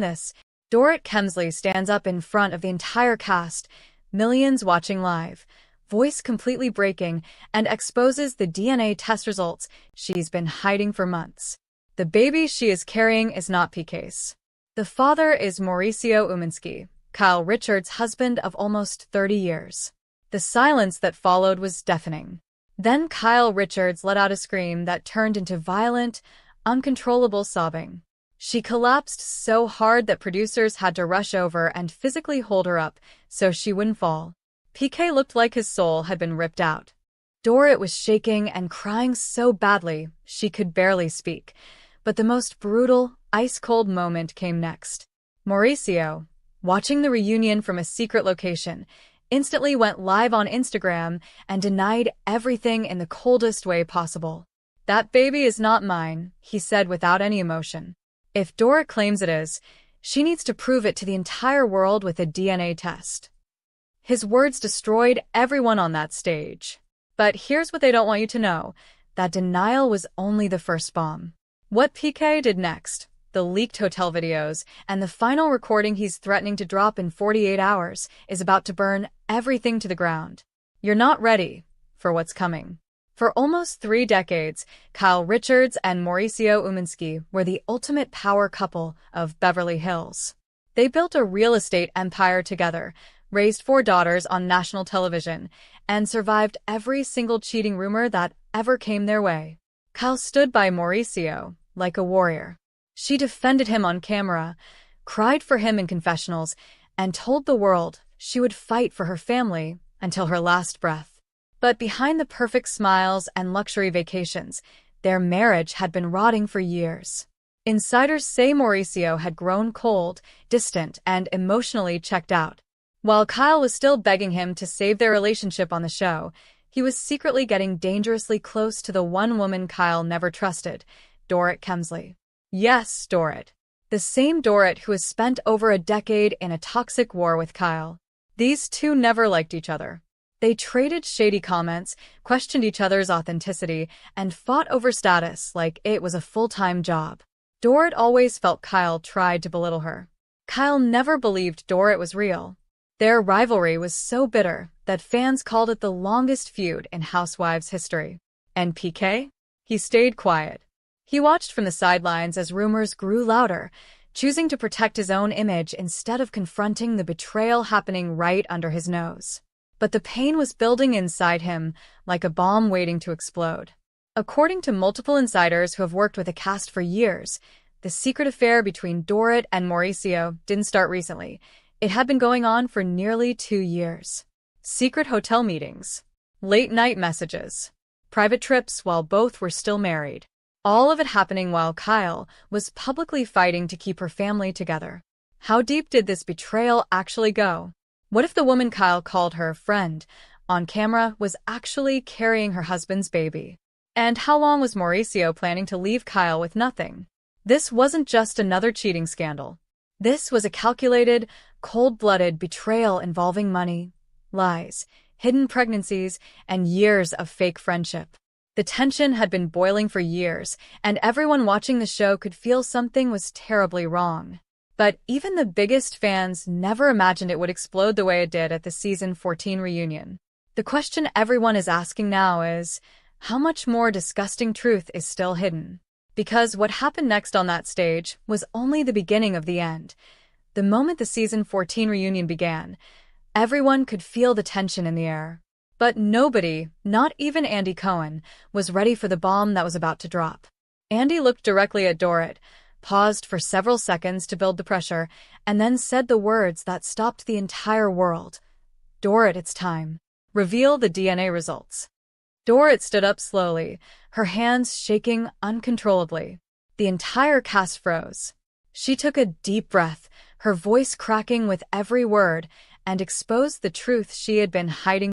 then this. Dorit Kemsley stands up in front of the entire cast, millions watching live, voice completely breaking, and exposes the DNA test results she's been hiding for months. The baby she is carrying is not PK's. The father is Mauricio Umansky, Kyle Richards' husband of almost 30 years. The silence that followed was deafening. Then Kyle Richards let out a scream that turned into violent, uncontrollable sobbing. She collapsed so hard that producers had to rush over and physically hold her up so she wouldn't fall. PK looked like his soul had been ripped out. Dorit was shaking and crying so badly she could barely speak. But the most brutal, ice-cold moment came next. Mauricio, watching the reunion from a secret location, instantly went live on Instagram and denied everything in the coldest way possible. "That baby is not mine," he said without any emotion. "If Dorit claims it is, she needs to prove it to the entire world with a DNA test." His words destroyed everyone on that stage. But here's what they don't want you to know. That denial was only the first bomb. What PK did next, the leaked hotel videos, and the final recording he's threatening to drop in 48 hours, is about to burn everything to the ground. You're not ready for what's coming. For almost 3 decades, Kyle Richards and Mauricio Umansky were the ultimate power couple of Beverly Hills. They built a real estate empire together, raised 4 daughters on national television, and survived every single cheating rumor that ever came their way. Kyle stood by Mauricio like a warrior. She defended him on camera, cried for him in confessionals, and told the world she would fight for her family until her last breath. But behind the perfect smiles and luxury vacations, their marriage had been rotting for years. Insiders say Mauricio had grown cold, distant, and emotionally checked out. While Kyle was still begging him to save their relationship on the show, he was secretly getting dangerously close to the one woman Kyle never trusted, Dorit Kemsley. Yes, Dorit. The same Dorit who has spent over a decade in a toxic war with Kyle. These two never liked each other. They traded shady comments, questioned each other's authenticity, and fought over status like it was a full-time job. Dorit always felt Kyle tried to belittle her. Kyle never believed Dorit was real. Their rivalry was so bitter that fans called it the longest feud in Housewives history. And PK? He stayed quiet. He watched from the sidelines as rumors grew louder, choosing to protect his own image instead of confronting the betrayal happening right under his nose. But the pain was building inside him like a bomb waiting to explode. According to multiple insiders who have worked with the cast for years, the secret affair between Dorit and Mauricio didn't start recently. It had been going on for nearly 2 years. Secret hotel meetings, late-night messages, private trips while both were still married. All of it happening while Kyle was publicly fighting to keep her family together. How deep did this betrayal actually go? What if the woman Kyle called her friend on camera was actually carrying her husband's baby? And how long was Mauricio planning to leave Kyle with nothing? This wasn't just another cheating scandal. This was a calculated, cold-blooded betrayal involving money, lies, hidden pregnancies, and years of fake friendship. The tension had been boiling for years, and everyone watching the show could feel something was terribly wrong. But even the biggest fans never imagined it would explode the way it did at the season 14 reunion. The question everyone is asking now is, how much more disgusting truth is still hidden? Because what happened next on that stage was only the beginning of the end. The moment the season 14 reunion began, everyone could feel the tension in the air. But nobody, not even Andy Cohen, was ready for the bomb that was about to drop. Andy looked directly at Dorit, paused for several seconds to build the pressure, and then said the words that stopped the entire world. "Dorit, it's time. Reveal the DNA results." Dorit stood up slowly, her hands shaking uncontrollably. The entire cast froze. She took a deep breath, her voice cracking with every word, and exposed the truth she had been hiding